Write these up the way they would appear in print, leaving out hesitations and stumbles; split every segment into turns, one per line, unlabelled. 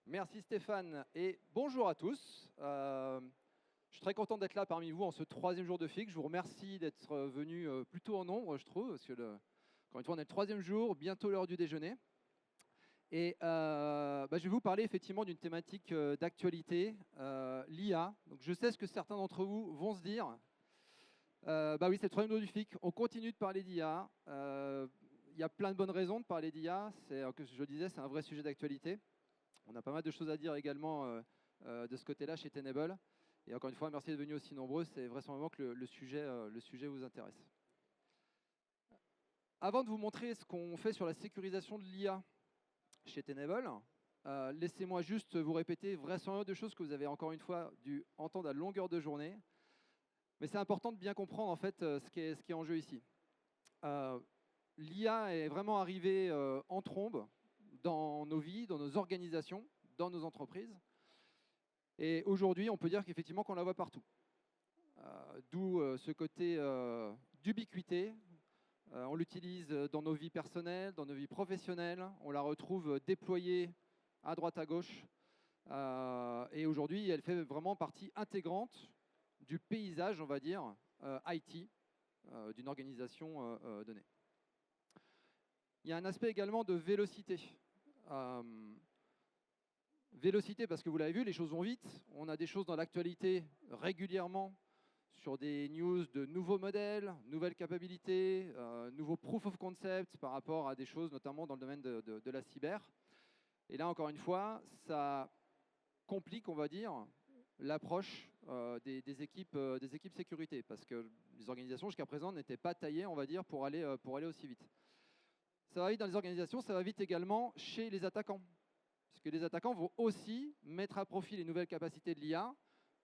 Merci Stéphane et bonjour à tous. Je suis très content d'être là parmi vous en ce troisième jour de FIC. Je vous remercie d'être venus plutôt en nombre, je trouve, parce que encore une fois, on est le troisième jour, bientôt l'heure du déjeuner. Et je vais vous parler effectivement d'une thématique d'actualité, l'IA. Donc je sais ce que certains d'entre vous vont se dire. Oui, c'est le troisième jour du FIC. On continue de parler d'IA. Il y a plein de bonnes raisons de parler d'IA. Comme je le disais, c'est un vrai sujet d'actualité. On a pas mal de choses à dire également de ce côté-là chez Tenable. Et encore une fois, merci d'être venus aussi nombreux. C'est vraisemblablement que le sujet vous intéresse. Avant de vous montrer ce qu'on fait sur la sécurisation de l'IA chez Tenable, laissez-moi juste vous répéter vraisemblablement deux choses que vous avez encore une fois dû entendre à longueur de journée. Mais c'est important de bien comprendre en fait ce qui est en jeu ici. L'IA est vraiment arrivée en trombe dans nos vies, dans nos organisations, dans nos entreprises. Et aujourd'hui, on peut dire qu'effectivement qu'on la voit partout. D'où ce côté d'ubiquité. On l'utilise dans nos vies personnelles, dans nos vies professionnelles. On la retrouve déployée à droite, à gauche. Et aujourd'hui, elle fait vraiment partie intégrante du paysage, on va dire, IT d'une organisation donnée. Il y a un aspect également de vélocité. Vélocité parce que vous l'avez vu, les choses vont vite. On a des choses dans l'actualité régulièrement sur des news de nouveaux modèles, nouvelles capabilités, nouveaux proof of concept par rapport à des choses notamment dans le domaine de la cyber. Et là, encore une fois, ça complique, on va dire, l'approche des équipes sécurité parce que les organisations jusqu'à présent n'étaient pas taillées, on va dire, pour aller aussi vite. Ça va vite dans les organisations, ça va vite également chez les attaquants. Parce que les attaquants vont aussi mettre à profit les nouvelles capacités de l'IA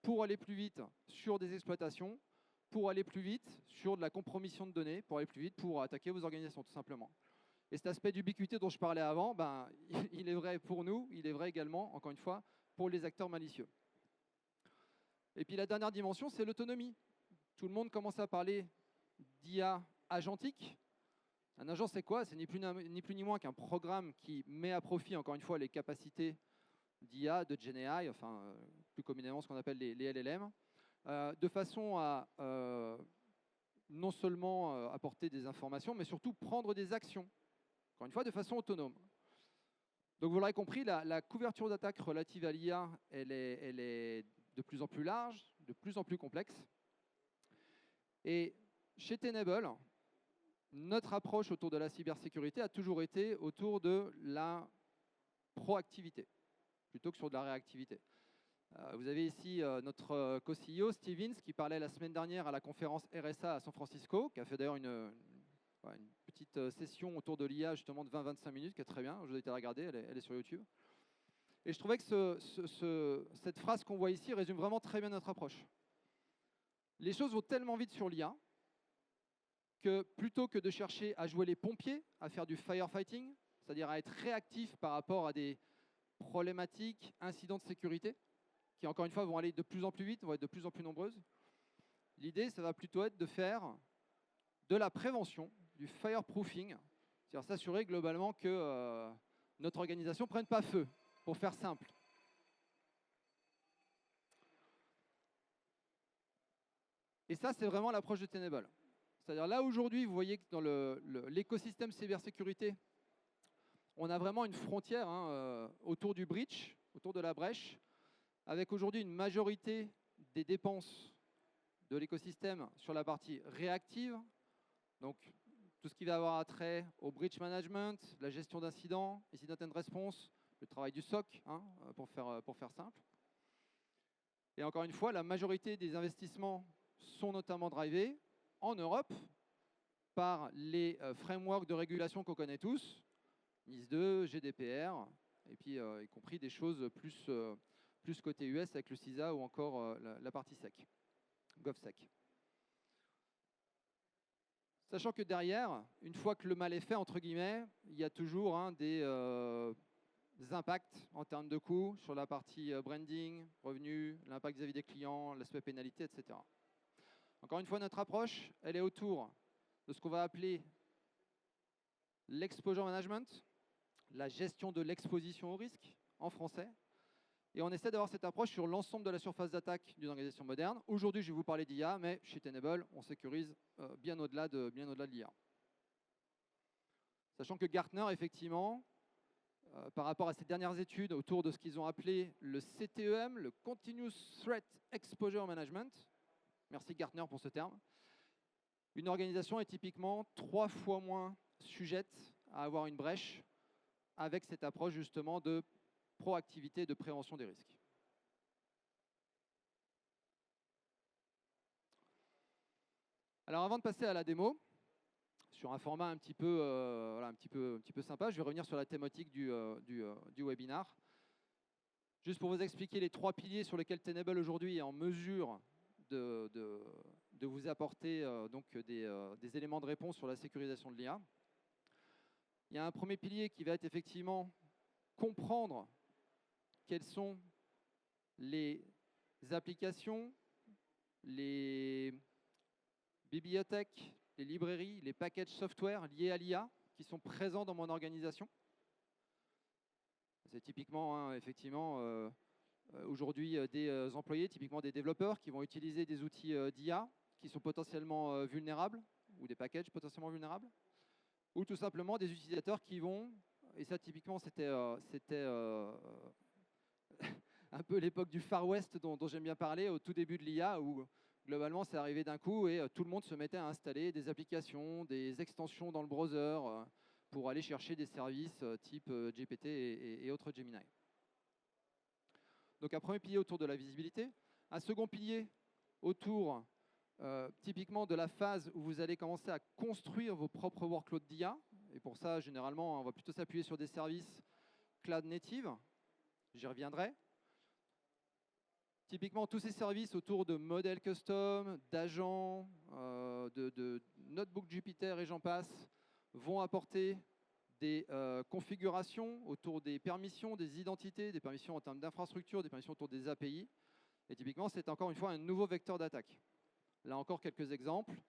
pour aller plus vite sur des exploitations, pour aller plus vite sur de la compromission de données, pour aller plus vite pour attaquer vos organisations, tout simplement. Et cet aspect d'ubiquité dont je parlais avant, il est vrai pour nous, il est vrai également, encore une fois, pour les acteurs malicieux. Et puis la dernière dimension, c'est l'autonomie. Tout le monde commence à parler d'IA agentique. Un agent, c'est quoi? C'est ni plus ni moins qu'un programme qui met à profit, encore une fois, les capacités d'IA, de GenAI, enfin plus communément ce qu'on appelle les LLM, de façon à non seulement apporter des informations, mais surtout prendre des actions, encore une fois, de façon autonome. Donc vous l'aurez compris, la couverture d'attaque relative à l'IA, elle est de plus en plus large, de plus en plus complexe. Et chez Tenable, notre approche autour de la cybersécurité a toujours été autour de la proactivité, plutôt que sur de la réactivité. Vous avez ici notre co-CEO, Stevens, qui parlait la semaine dernière à la conférence RSA à San Francisco, qui a fait d'ailleurs une petite session autour de l'IA justement de 20-25 minutes, qui est très bien, je vous invite à la regarder, elle est sur YouTube. Et je trouvais que cette phrase qu'on voit ici résume vraiment très bien notre approche. Les choses vont tellement vite sur l'IA que plutôt que de chercher à jouer les pompiers, à faire du firefighting, c'est-à-dire à être réactif par rapport à des problématiques, incidents de sécurité, qui encore une fois vont aller de plus en plus vite, vont être de plus en plus nombreuses, l'idée, ça va plutôt être de faire de la prévention, du fireproofing, c'est-à-dire s'assurer globalement que notre organisation ne prenne pas feu, pour faire simple. Et ça, c'est vraiment l'approche de Tenable. C'est-à-dire là, aujourd'hui, vous voyez que dans l'écosystème cybersécurité, on a vraiment une frontière autour du breach, autour de la brèche, avec aujourd'hui une majorité des dépenses de l'écosystème sur la partie réactive, donc tout ce qui va avoir attrait au breach management, la gestion d'incidents, incident and response, le travail du SOC, pour faire simple. Et encore une fois, la majorité des investissements sont notamment drivés en Europe par les frameworks de régulation qu'on connaît tous, NIS2, GDPR, et puis y compris des choses plus côté US avec le CISA ou encore la partie SEC, GovSec. Sachant que derrière, une fois que le mal est fait, entre guillemets, il y a toujours des impacts en termes de coûts sur la partie branding, revenus, l'impact vis-à-vis des clients, l'aspect pénalité, etc. Encore une fois, notre approche, elle est autour de ce qu'on va appeler l'exposure management, la gestion de l'exposition au risque en français, Et on essaie d'avoir cette approche sur l'ensemble de la surface d'attaque d'une organisation moderne. Aujourd'hui, je vais vous parler d'IA, mais chez Tenable, on sécurise bien au-delà de l'IA. Sachant que Gartner, effectivement, par rapport à ces dernières études autour de ce qu'ils ont appelé le CTEM, le Continuous Threat Exposure Management, merci Gartner pour ce terme, une organisation est typiquement 3 fois moins sujette à avoir une brèche avec cette approche justement de proactivité et de prévention des risques. Alors avant de passer à la démo, sur un format un petit peu, un petit peu sympa, je vais revenir sur la thématique du webinar. Juste pour vous expliquer les 3 piliers sur lesquels Tenable aujourd'hui est en mesure de vous apporter donc des éléments de réponse sur la sécurisation de l'IA. Il y a un premier pilier qui va être effectivement comprendre quelles sont les applications, les bibliothèques, les librairies, les packages software liés à l'IA qui sont présents dans mon organisation. C'est typiquement, effectivement, aujourd'hui des employés, typiquement des développeurs qui vont utiliser des outils d'IA qui sont potentiellement vulnérables ou des packages potentiellement vulnérables, ou tout simplement des utilisateurs qui vont, et ça typiquement c'était un peu l'époque du Far West dont j'aime bien parler au tout début de l'IA, où globalement c'est arrivé d'un coup et tout le monde se mettait à installer des applications, des extensions dans le browser pour aller chercher des services type GPT et autres Gemini. Donc un premier pilier autour de la visibilité, un second pilier autour typiquement de la phase où vous allez commencer à construire vos propres workloads d'IA, et pour ça généralement on va plutôt s'appuyer sur des services cloud native, j'y reviendrai. Typiquement, tous ces services autour de modèles custom, d'agents, de notebook Jupyter et j'en passe, vont apporter des configurations autour des permissions, des identités, des permissions en termes d'infrastructure, des permissions autour des API. Et typiquement, c'est encore une fois un nouveau vecteur d'attaque. Là encore, quelques exemples.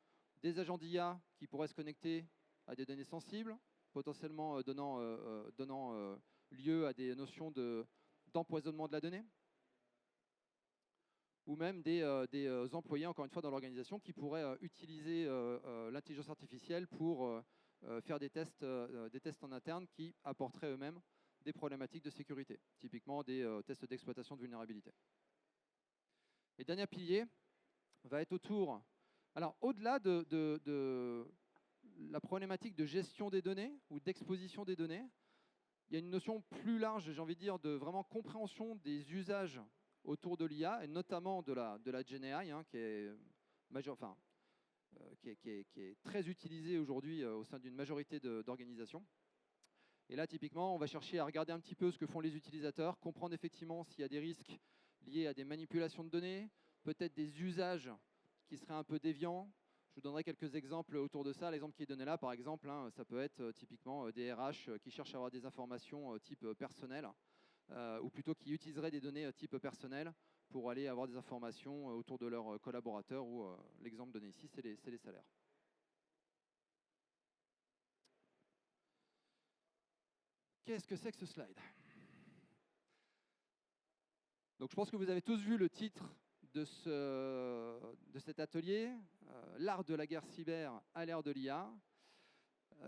Des agents d'IA qui pourraient se connecter à des données sensibles, potentiellement donnant lieu à des notions d'empoisonnement de la donnée, ou même des employés, encore une fois, dans l'organisation qui pourraient utiliser l'intelligence artificielle pour faire des tests en interne qui apporteraient eux-mêmes des problématiques de sécurité, typiquement des tests d'exploitation de vulnérabilité. Et dernier pilier va être autour, alors au-delà de la problématique de gestion des données ou d'exposition des données, il y a une notion plus large, j'ai envie de dire, de vraiment compréhension des usages autour de l'IA, et notamment de la GenAI, qui est très utilisée aujourd'hui au sein d'une majorité d'organisations. Et là, typiquement, on va chercher à regarder un petit peu ce que font les utilisateurs, comprendre effectivement s'il y a des risques liés à des manipulations de données, peut-être des usages qui seraient un peu déviants. Je vous donnerai quelques exemples autour de ça. L'exemple qui est donné là, par exemple, ça peut être typiquement des RH qui cherchent à avoir des informations type personnel, ou plutôt qui utiliseraient des données type personnel pour aller avoir des informations autour de leurs collaborateurs, ou l'exemple donné ici, c'est les salaires. Qu'est-ce que c'est que ce slide? Donc je pense que vous avez tous vu le titre de cet atelier, l'art de la guerre cyber à l'ère de l'IA.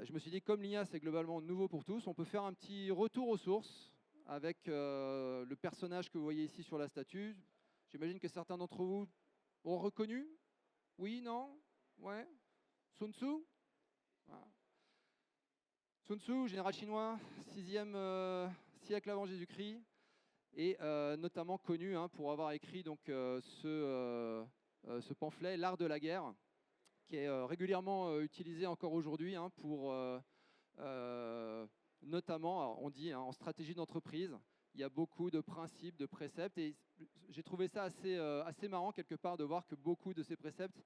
Je me suis dit, comme l'IA c'est globalement nouveau pour tous, on peut faire un petit retour aux sources avec le personnage que vous voyez ici sur la statue. J'imagine que certains d'entre vous ont reconnu. Oui, non? Ouais. Sun Tzu? Voilà. Sun Tzu, général chinois, 6e siècle avant Jésus-Christ, et notamment connu pour avoir écrit donc, ce pamphlet, L'art de la guerre, qui est régulièrement utilisé encore aujourd'hui pour notamment, alors on dit en stratégie d'entreprise, il y a beaucoup de principes, de préceptes, et j'ai trouvé ça assez marrant quelque part de voir que beaucoup de ces préceptes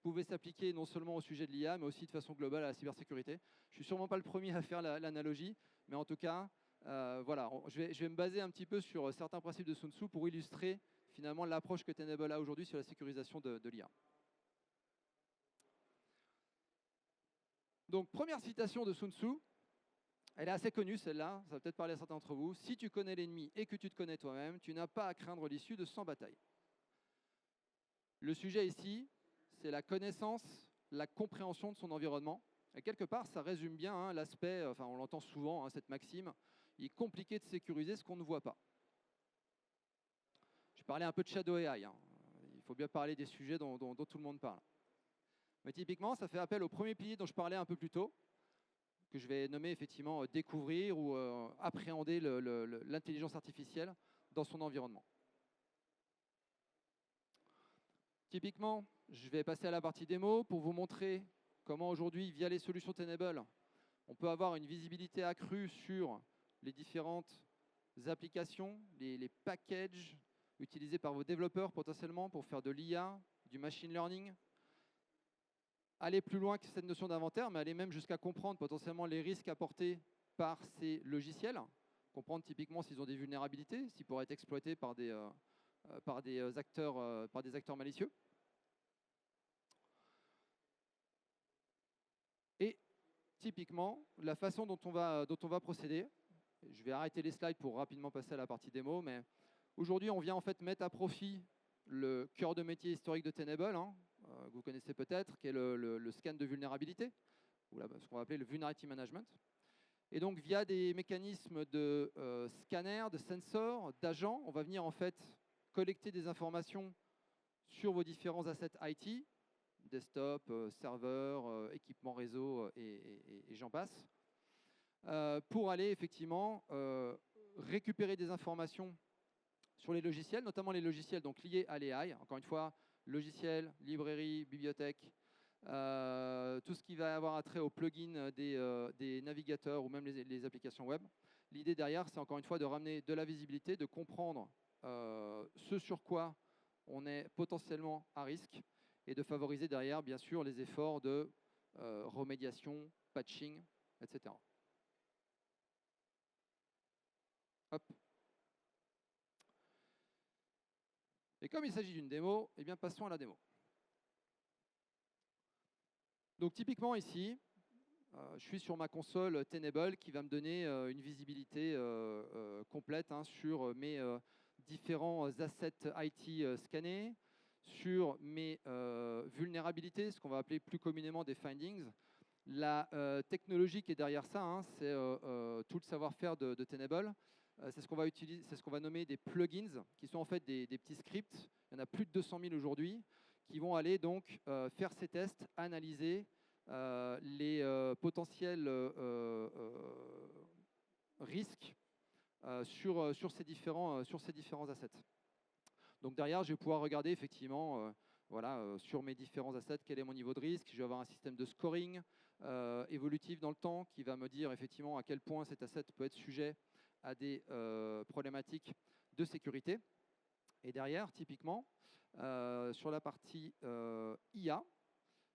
pouvaient s'appliquer non seulement au sujet de l'IA, mais aussi de façon globale à la cybersécurité. Je ne suis sûrement pas le premier à faire l'analogie, mais en tout cas, voilà, je vais me baser un petit peu sur certains principes de Sun Tzu pour illustrer finalement l'approche que Tenable a aujourd'hui sur la sécurisation de l'IA. Donc, première citation de Sun Tzu, Elle est assez connue, celle-là, ça va peut-être parler à certains d'entre vous. Si tu connais l'ennemi et que tu te connais toi-même, tu n'as pas à craindre l'issue de 100 batailles. Le sujet ici, c'est la connaissance, la compréhension de son environnement. Et quelque part, ça résume bien l'aspect, enfin on l'entend souvent, cette maxime, il est compliqué de sécuriser ce qu'on ne voit pas. Je parlais un peu de Shadow AI, il faut bien parler des sujets dont tout le monde parle. Mais typiquement, ça fait appel au premier pilier dont je parlais un peu plus tôt, que je vais nommer effectivement découvrir ou appréhender l'intelligence artificielle dans son environnement. Typiquement, je vais passer à la partie démo pour vous montrer comment aujourd'hui, via les solutions Tenable, on peut avoir une visibilité accrue sur les différentes applications, les packages utilisés par vos développeurs potentiellement pour faire de l'IA, du machine learning. Aller plus loin que cette notion d'inventaire, mais aller même jusqu'à comprendre potentiellement les risques apportés par ces logiciels, comprendre typiquement s'ils ont des vulnérabilités, s'ils pourraient être exploités par des acteurs malicieux. Et typiquement, la façon dont on va procéder, je vais arrêter les slides pour rapidement passer à la partie démo, mais aujourd'hui, on vient en fait mettre à profit le cœur de métier historique de Tenable, que vous connaissez peut-être, qui est le scan de vulnérabilité, ou ce qu'on va appeler le Vulnerability Management. Et donc, via des mécanismes de scanner, de sensors, d'agents, on va venir en fait collecter des informations sur vos différents assets IT, desktop, serveur, équipement réseau et j'en passe, pour aller effectivement récupérer des informations sur les logiciels, notamment les logiciels donc, liés à l'AI. Encore une fois, logiciels, librairies, bibliothèques, tout ce qui va avoir attrait aux plugins des navigateurs ou même les applications web. L'idée derrière, c'est encore une fois de ramener de la visibilité, de comprendre ce sur quoi on est potentiellement à risque et de favoriser derrière, bien sûr, les efforts de remédiation, patching, etc. Hop. Et comme il s'agit d'une démo, eh bien passons à la démo. Donc typiquement ici, je suis sur ma console Tenable qui va me donner une visibilité complète sur mes différents assets IT scannés, sur mes vulnérabilités, ce qu'on va appeler plus communément des findings. La technologie qui est derrière ça, c'est tout le savoir-faire de Tenable. C'est ce qu'on va utiliser, c'est ce qu'on va nommer des plugins, qui sont en fait des petits scripts. Il y en a plus de 200 000 aujourd'hui, qui vont aller donc faire ces tests, analyser les potentiels risques sur ces différents assets. Donc derrière, je vais pouvoir regarder effectivement sur mes différents assets quel est mon niveau de risque. Je vais avoir un système de scoring évolutif dans le temps qui va me dire effectivement à quel point cet asset peut être sujet à des problématiques de sécurité. Et derrière, typiquement, sur la partie IA,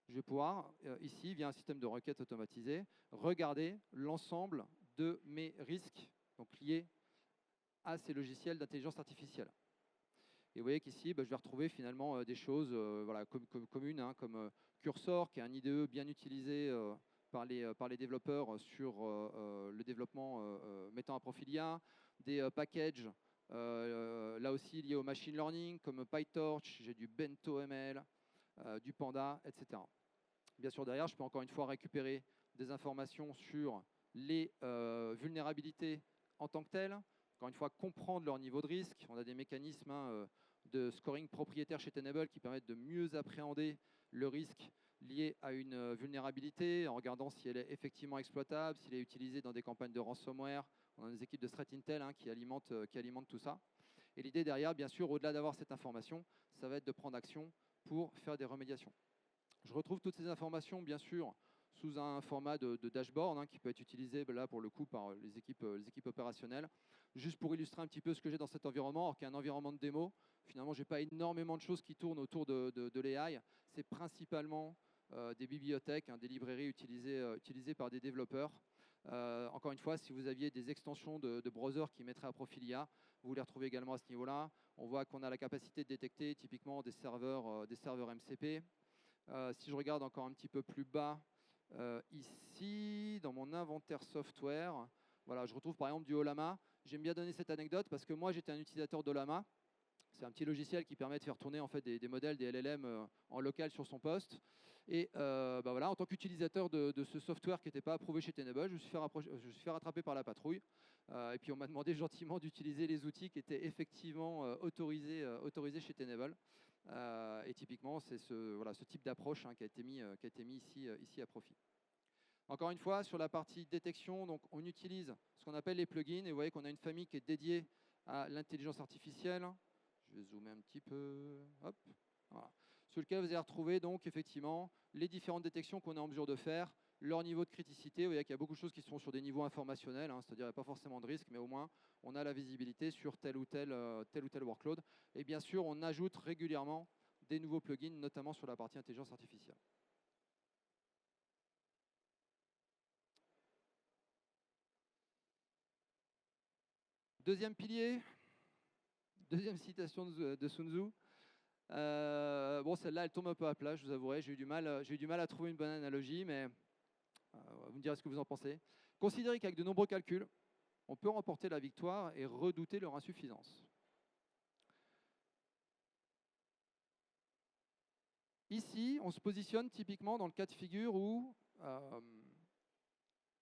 je vais pouvoir, ici, via un système de requête automatisé, regarder l'ensemble de mes risques donc liés à ces logiciels d'intelligence artificielle. Et vous voyez qu'ici, je vais retrouver finalement des choses communes, comme Cursor, qui est un IDE bien utilisé par les développeurs sur le développement mettant à profit l'IA, des packages là aussi liés au machine learning, comme PyTorch, j'ai du BentoML, du Panda, etc. Bien sûr, derrière, je peux encore une fois récupérer des informations sur les vulnérabilités en tant que telles. Encore une fois, comprendre leur niveau de risque. On a des mécanismes de scoring propriétaires chez Tenable qui permettent de mieux appréhender le risque lié à une vulnérabilité en regardant si elle est effectivement exploitable, s'il est utilisé dans des campagnes de ransomware. On a des équipes de threat intel qui alimentent tout ça. Et l'idée derrière, bien sûr, au-delà d'avoir cette information, ça va être de prendre action pour faire des remédiations. Je retrouve toutes ces informations, bien sûr, sous un format de dashboard qui peut être utilisé là pour le coup par les équipes opérationnelles. Juste pour illustrer un petit peu ce que j'ai dans cet environnement, alors qu'il y a un environnement de démo, finalement, je n'ai pas énormément de choses qui tournent autour de l'AI. C'est principalement des bibliothèques, des librairies utilisées par des développeurs. Encore une fois, si vous aviez des extensions de browser qui mettraient à profit l'IA, vous les retrouvez également à ce niveau-là. On voit qu'on a la capacité de détecter typiquement des serveurs MCP. Si je regarde encore un petit peu plus bas, Ici, dans mon inventaire software, voilà, je retrouve par exemple du Ollama. J'aime bien donner cette anecdote parce que moi, j'étais un utilisateur d'Ollama. C'est un petit logiciel qui permet de faire tourner en fait des modèles, des LLM en local sur son poste. Et voilà, en tant qu'utilisateur de ce software qui n'était pas approuvé chez Tenable, je me suis fait rattraper par la patrouille. Et puis on m'a demandé gentiment d'utiliser les outils qui étaient effectivement autorisés chez Tenable. Et typiquement, c'est ce type d'approche qui a été mis ici à profit. Encore une fois, sur la partie détection, donc on utilise ce qu'on appelle les plugins. Et vous voyez qu'on a une famille qui est dédiée à l'intelligence artificielle. Je vais zoomer un petit peu. Hop, voilà. Sur lequel vous allez retrouver donc effectivement les différentes détections qu'on est en mesure de faire, leur niveau de criticité. Vous voyez qu'il y a beaucoup de choses qui sont sur des niveaux informationnels, c'est-à-dire qu'il n'y a pas forcément de risque, mais au moins on a la visibilité sur tel ou tel workload. Et bien sûr, on ajoute régulièrement des nouveaux plugins, notamment sur la partie intelligence artificielle. Deuxième pilier, deuxième citation de Sun Tzu. Bon, celle-là, elle tombe un peu à plat, je vous avouerai. J'ai eu du mal à trouver une bonne analogie, mais vous me direz ce que vous en pensez. Considérez qu'avec de nombreux calculs, on peut remporter la victoire et redouter leur insuffisance. Ici, on se positionne typiquement dans le cas de figure où,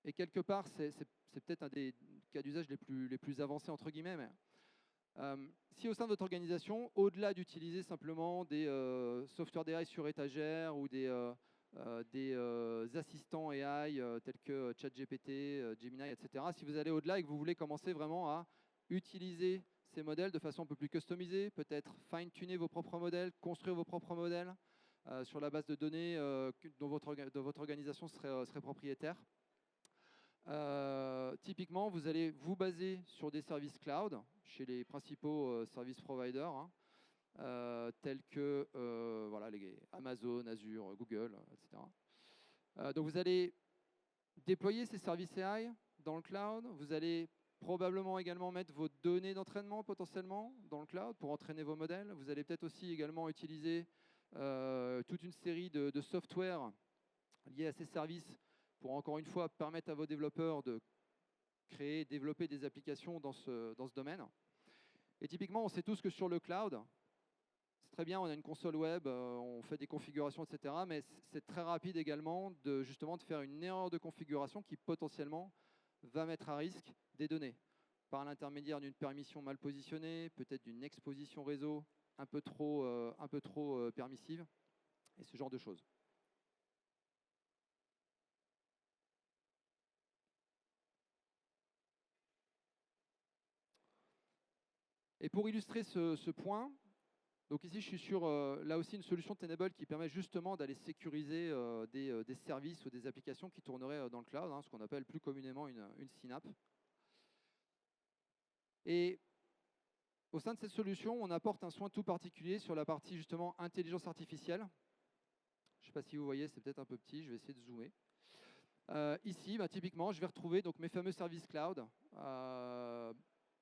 et quelque part, c'est peut-être un des cas d'usage les plus avancés, entre guillemets, mais si au sein de votre organisation, au-delà d'utiliser simplement des software d'AI sur étagère ou des assistants AI tels que ChatGPT, Gemini, etc., si vous allez au-delà et que vous voulez commencer vraiment à utiliser ces modèles de façon un peu plus customisée, peut-être fine-tuner vos propres modèles, construire vos propres modèles sur la base de données dont votre organisation serait propriétaire. Typiquement, vous allez vous baser sur des services cloud chez les principaux service providers, tels que voilà, les Amazon, Azure, Google, etc. Donc vous allez déployer ces services AI dans le cloud. Vous allez probablement également mettre vos données d'entraînement potentiellement dans le cloud pour entraîner vos modèles. Vous allez peut-être aussi également utiliser toute une série de software liés à ces services pour encore une fois permettre à vos développeurs de créer, développer des applications dans ce domaine. Et typiquement, on sait tous que sur le cloud, c'est très bien, on a une console web, on fait des configurations, etc. Mais c'est très rapide également justement de faire une erreur de configuration qui potentiellement va mettre à risque des données par l'intermédiaire d'une permission mal positionnée, peut-être d'une exposition réseau un peu trop permissive, et ce genre de choses. Et pour illustrer ce point, donc ici je suis sur là aussi une solution Tenable qui permet justement d'aller sécuriser des services ou des applications qui tourneraient dans le cloud, ce qu'on appelle plus communément une synapse. Et au sein de cette solution, on apporte un soin tout particulier sur la partie justement intelligence artificielle. Je ne sais pas si vous voyez, c'est peut-être un peu petit, je vais essayer de zoomer. Ici, typiquement, je vais retrouver donc, mes fameux services cloud,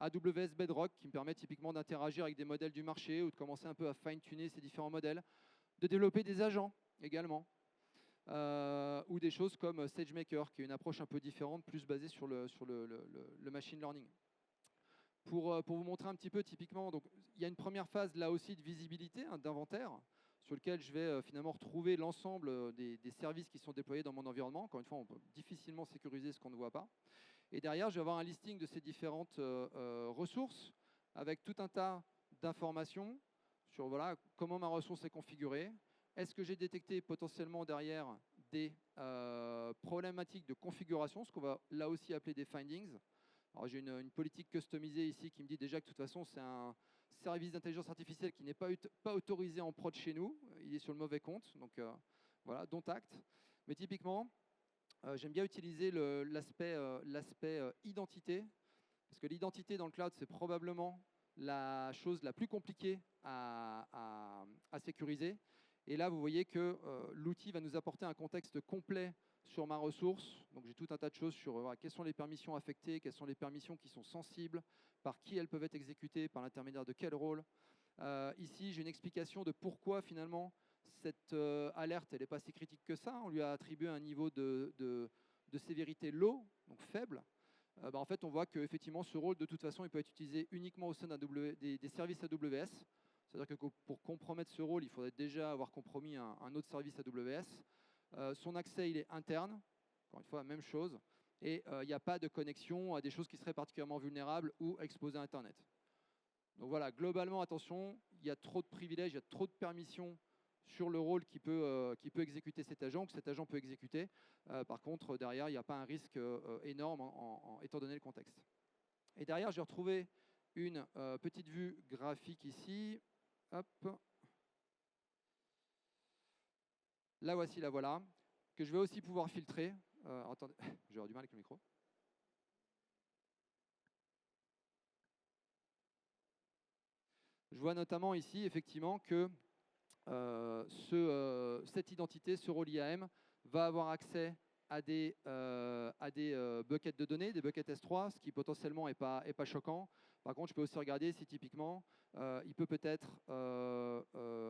AWS Bedrock, qui me permet typiquement d'interagir avec des modèles du marché ou de commencer un peu à fine-tuner ces différents modèles, de développer des agents également, ou des choses comme SageMaker, qui est une approche un peu différente, plus basée sur le machine learning. Pour vous montrer un petit peu typiquement, donc, il y a une première phase là aussi de visibilité, d'inventaire, sur lequel je vais finalement retrouver l'ensemble des services qui sont déployés dans mon environnement. Encore une fois, on peut difficilement sécuriser ce qu'on ne voit pas. Et derrière, je vais avoir un listing de ces différentes ressources avec tout un tas d'informations sur voilà, comment ma ressource est configurée. Est-ce que j'ai détecté potentiellement derrière des problématiques de configuration, ce qu'on va là aussi appeler des findings. Alors j'ai une politique customisée ici qui me dit déjà que de toute façon c'est un service d'intelligence artificielle qui n'est pas autorisé en prod chez nous, il est sur le mauvais compte, donc voilà, dont acte. Mais typiquement, j'aime bien utiliser l'aspect identité, parce que l'identité dans le cloud, c'est probablement la chose la plus compliquée à sécuriser. Et là, vous voyez que l'outil va nous apporter un contexte complet sur ma ressource. Donc j'ai tout un tas de choses sur quelles sont les permissions affectées, quelles sont les permissions qui sont sensibles, par qui elles peuvent être exécutées, par l'intermédiaire de quel rôle. Ici, j'ai une explication de pourquoi finalement cette alerte, elle n'est pas si critique que ça. On lui a attribué un niveau de sévérité low, donc faible. En fait, on voit qu'effectivement, ce rôle, de toute façon, il peut être utilisé uniquement au sein des services AWS. C'est-à-dire que pour compromettre ce rôle, il faudrait déjà avoir compromis un autre service AWS. Son accès, il est interne. Encore une fois, même chose. Et il n'y a pas de connexion à des choses qui seraient particulièrement vulnérables ou exposées à Internet. Donc voilà, globalement, attention, il y a trop de privilèges, il y a trop de permissions sur le rôle qui peut exécuter cet agent, ou que cet agent peut exécuter. Par contre, derrière, il n'y a pas un risque énorme étant donné le contexte. Et derrière, j'ai retrouvé une petite vue graphique ici. Hop. La voici, la voilà, que je vais aussi pouvoir filtrer. Attendez, j'ai avoir du mal avec le micro. Je vois notamment ici, effectivement, que cette identité, ce rôle IAM, va avoir accès à des buckets de données, des buckets S3, ce qui potentiellement n'est pas choquant. Par contre, je peux aussi regarder si typiquement, il peut peut-être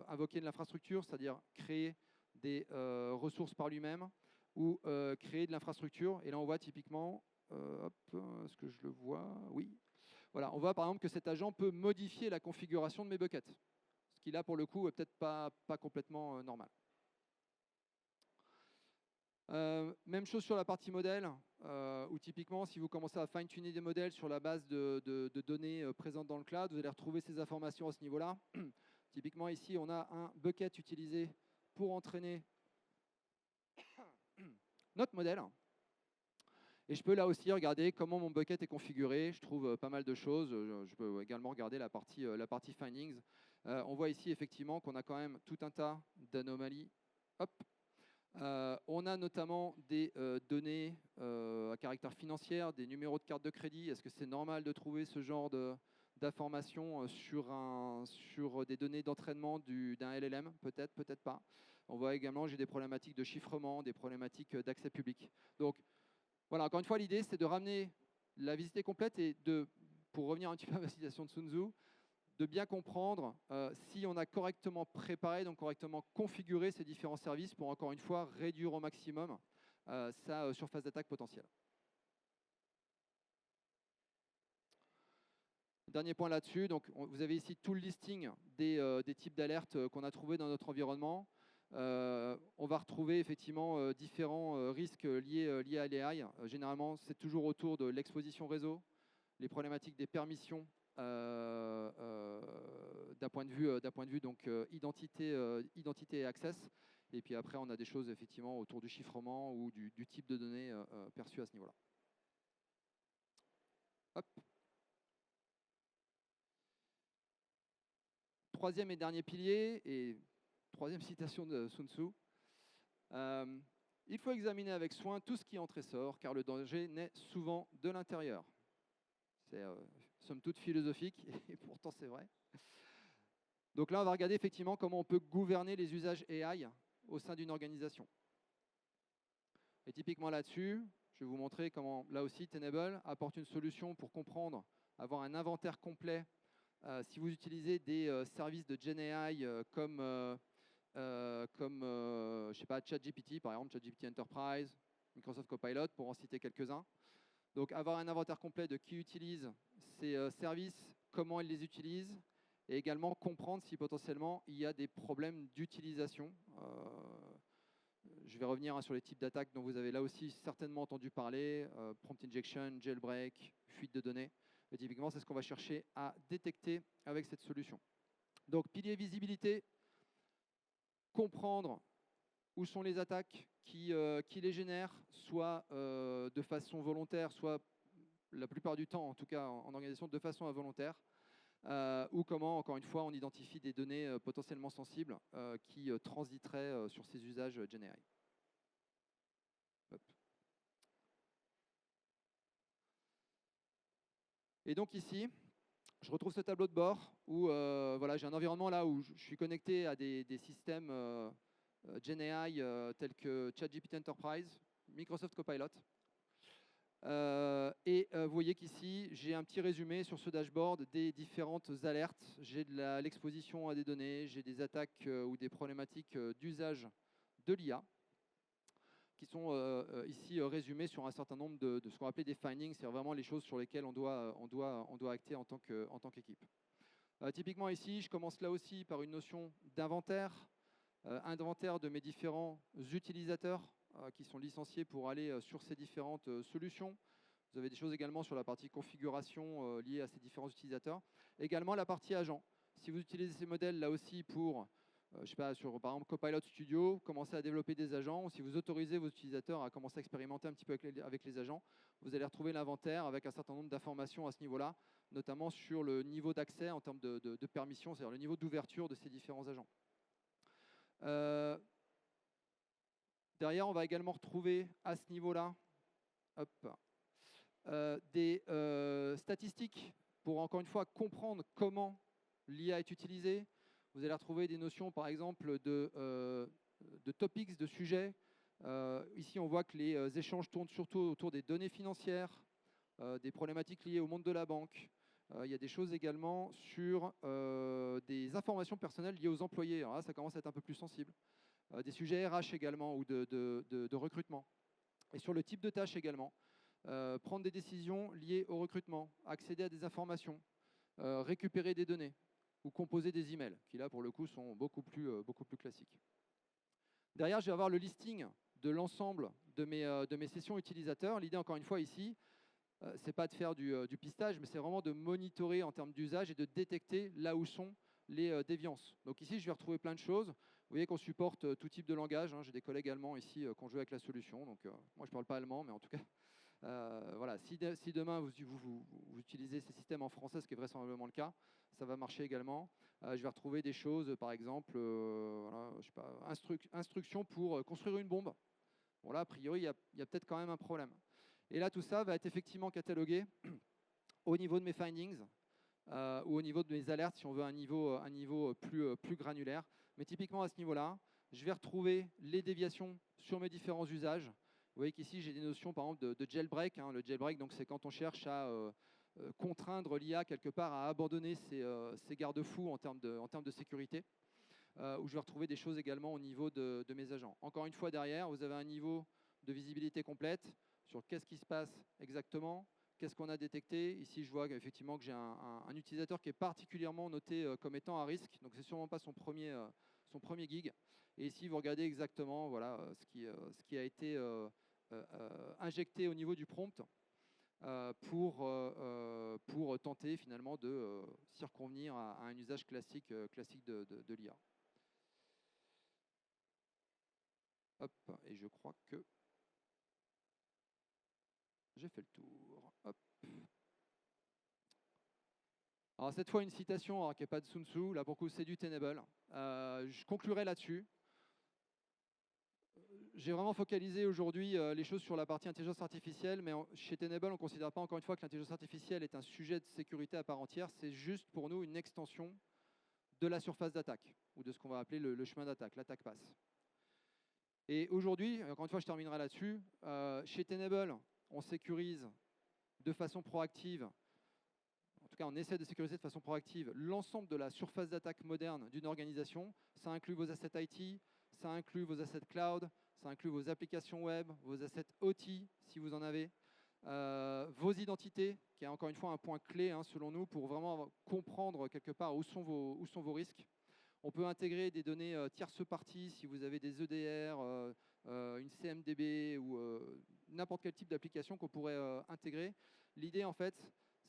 invoquer de l'infrastructure, c'est-à-dire créer des ressources par lui-même, ou créer de l'infrastructure. Et là, on voit typiquement, est-ce que je le vois? Oui. Voilà, on voit par exemple que cet agent peut modifier la configuration de mes buckets, ce qui là pour le coup est peut-être pas complètement normal. Même chose sur la partie modèle, où typiquement si vous commencez à fine-tuner des modèles sur la base de données présentes dans le cloud, vous allez retrouver ces informations à ce niveau-là. Typiquement ici on a un bucket utilisé pour entraîner notre modèle. Et je peux là aussi regarder comment mon bucket est configuré. Je trouve pas mal de choses. Je peux également regarder la partie findings. On voit ici effectivement qu'on a quand même tout un tas d'anomalies. Hop. On a notamment des données à caractère financier, des numéros de carte de crédit. Est-ce que c'est normal de trouver ce genre d'informations sur des données d'entraînement d'un LLM? Peut-être, peut-être pas. On voit également j'ai des problématiques de chiffrement, des problématiques d'accès public. Donc, voilà, encore une fois, l'idée, c'est de ramener la visite complète et pour revenir un petit peu à la citation de Sun Tzu, de bien comprendre si on a correctement préparé, donc correctement configuré ces différents services pour, encore une fois, réduire au maximum sa surface d'attaque potentielle. Dernier point là-dessus, donc vous avez ici tout le listing des types d'alertes qu'on a trouvés dans notre environnement. On va retrouver effectivement différents risques liés à l'AI. Généralement, c'est toujours autour de l'exposition réseau, les problématiques des permissions d'un point de vue donc, identité et access. Et puis après, on a des choses effectivement autour du chiffrement ou du type de données perçues à ce niveau-là. Hop. Troisième et dernier pilier, et troisième citation de Sun Tzu. Il faut examiner avec soin tout ce qui entre et sort, car le danger naît souvent de l'intérieur. C'est somme toute philosophique, et pourtant c'est vrai. Donc là, on va regarder effectivement comment on peut gouverner les usages AI au sein d'une organisation. Et typiquement là-dessus, je vais vous montrer comment, là aussi, Tenable apporte une solution pour comprendre, avoir un inventaire complet. Si vous utilisez des services de GenAI comme je sais pas, ChatGPT, par exemple, ChatGPT Enterprise, Microsoft Copilot, pour en citer quelques-uns. Donc, avoir un inventaire complet de qui utilise ces services, comment ils les utilisent, et également comprendre si potentiellement il y a des problèmes d'utilisation. Je vais revenir sur les types d'attaques dont vous avez là aussi certainement entendu parler, prompt injection, jailbreak, fuite de données. Et typiquement, c'est ce qu'on va chercher à détecter avec cette solution. Donc, pilier visibilité, comprendre où sont les attaques qui les génèrent, soit de façon volontaire, soit la plupart du temps, en tout cas en organisation, de façon involontaire, ou comment, encore une fois, on identifie des données potentiellement sensibles qui transiteraient sur ces usages GenAI. Et donc ici, je retrouve ce tableau de bord où voilà, j'ai un environnement là où je suis connecté à des systèmes GenAI tels que ChatGPT Enterprise, Microsoft Copilot. Vous voyez qu'ici, j'ai un petit résumé sur ce dashboard des différentes alertes. J'ai de l'exposition à des données, j'ai des attaques ou des problématiques d'usage de l'IA qui sont ici résumées sur un certain nombre de ce qu'on appelle des findings, c'est vraiment les choses sur lesquelles on doit acter en tant qu'équipe. Typiquement ici, je commence là aussi par une notion d'inventaire, inventaire de mes différents utilisateurs qui sont licenciés pour aller sur ces différentes solutions. Vous avez des choses également sur la partie configuration liée à ces différents utilisateurs. Également la partie agent. Si vous utilisez ces modèles là aussi pour, je sais pas, sur par exemple Copilot Studio, commencer à développer des agents, ou si vous autorisez vos utilisateurs à commencer à expérimenter un petit peu avec les agents, vous allez retrouver l'inventaire avec un certain nombre d'informations à ce niveau-là, notamment sur le niveau d'accès en termes de permission, c'est-à-dire le niveau d'ouverture de ces différents agents. Derrière, on va également retrouver à ce niveau-là des statistiques pour, encore une fois, comprendre comment l'IA est utilisée. Vous allez retrouver des notions, par exemple, de topics, de sujets. Ici, on voit que les échanges tournent surtout autour des données financières, des problématiques liées au monde de la banque. Il y a des choses également sur des informations personnelles liées aux employés. Alors là, ça commence à être un peu plus sensible. Des sujets RH également ou de recrutement. Et sur le type de tâche également. Prendre des décisions liées au recrutement, accéder à des informations, récupérer des données ou composer des emails, qui là pour le coup sont beaucoup plus classiques. Derrière, je vais avoir le listing de l'ensemble de mes sessions utilisateurs. L'idée encore une fois ici, c'est pas de faire du pistage, mais c'est vraiment de monitorer en termes d'usage et de détecter là où sont les déviances. Donc ici, je vais retrouver plein de choses. Vous voyez qu'on supporte tout type de langage. J'ai des collègues allemands ici qui ont joué avec la solution. Donc moi, je ne parle pas allemand, mais en tout cas, voilà. Si demain, vous utilisez ces systèmes en français, ce qui est vraisemblablement le cas, ça va marcher également. Je vais retrouver des choses, par exemple, voilà, je sais pas, instructions pour construire une bombe. Bon là, a priori, il y a peut-être quand même un problème. Et là, tout ça va être effectivement catalogué au niveau de mes findings ou au niveau de mes alertes, si on veut un niveau plus granulaire. Mais typiquement, à ce niveau-là, je vais retrouver les déviations sur mes différents usages. Vous voyez qu'ici, j'ai des notions, par exemple, de jailbreak. Le jailbreak, c'est quand on cherche à contraindre l'IA quelque part à abandonner ses garde-fous en termes de sécurité. Où je vais retrouver des choses également au niveau de mes agents. Encore une fois, derrière, vous avez un niveau de visibilité complète sur qu'est-ce qui se passe exactement, qu'est-ce qu'on a détecté. Ici, je vois effectivement que j'ai un utilisateur qui est particulièrement noté comme étant à risque, donc c'est sûrement pas son premier gig. Et ici, vous regardez exactement voilà, ce qui a été injecté au niveau du prompt pour tenter finalement de circonvenir à un usage classique de l'IA. Hop, et je crois que j'ai fait le tour. Hop. Alors cette fois une citation alors, qui n'est pas de Sun Tzu, là pour le coup c'est du Tenable. Je conclurai là-dessus. J'ai vraiment focalisé aujourd'hui les choses sur la partie intelligence artificielle, mais chez Tenable, on ne considère pas encore une fois que l'intelligence artificielle est un sujet de sécurité à part entière. C'est juste pour nous une extension de la surface d'attaque, ou de ce qu'on va appeler le chemin d'attaque, l'attaque passe. Et aujourd'hui, encore une fois, je terminerai là-dessus. Chez Tenable, on sécurise de façon proactive, en tout cas on essaie de sécuriser de façon proactive l'ensemble de la surface d'attaque moderne d'une organisation. Ça inclut vos assets IT, ça inclut vos assets cloud, ça inclut vos applications web, vos assets OT si vous en avez, vos identités, qui est encore une fois un point clé selon nous pour vraiment comprendre quelque part où sont vos risques. On peut intégrer des données tierces parties si vous avez des EDR, une CMDB ou n'importe quel type d'application qu'on pourrait intégrer. L'idée, en fait,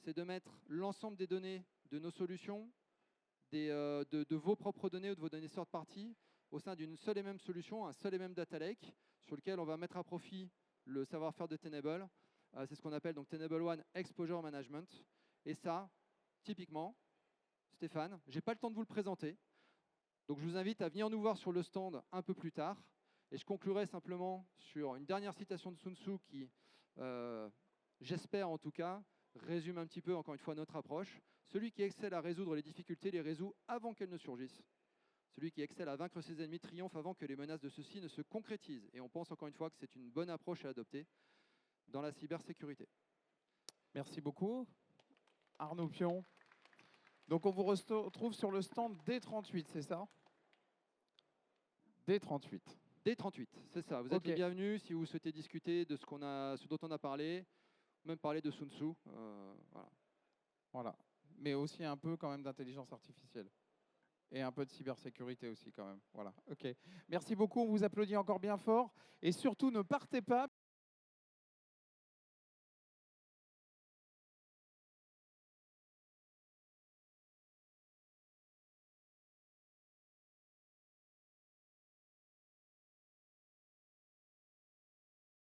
c'est de mettre l'ensemble des données de nos solutions, de vos propres données ou de vos données third party au sein d'une seule et même solution, un seul et même data lake sur lequel on va mettre à profit le savoir-faire de Tenable. C'est ce qu'on appelle donc Tenable One Exposure Management. Et ça, typiquement, Stéphane, je n'ai pas le temps de vous le présenter. Donc je vous invite à venir nous voir sur le stand un peu plus tard. Et je conclurai simplement sur une dernière citation de Sun Tzu qui, j'espère en tout cas, résume un petit peu encore une fois notre approche. Celui qui excelle à résoudre les difficultés les résout avant qu'elles ne surgissent. Celui qui excelle à vaincre ses ennemis triomphe avant que les menaces de ceux-ci ne se concrétisent. Et on pense encore une fois que c'est une bonne approche à adopter. dans la cybersécurité.
Merci beaucoup. Arnaud Pion. Donc on vous retrouve sur le stand D38, c'est ça? D38.
D38, c'est ça. Vous êtes les bienvenus si vous souhaitez discuter de ce dont on a parlé, même parler de Sun Tzu.
Voilà. Mais aussi un peu quand même d'intelligence artificielle. Et un peu de cybersécurité aussi quand même. Voilà. OK. Merci beaucoup. On vous applaudit encore bien fort. Et surtout, ne partez pas.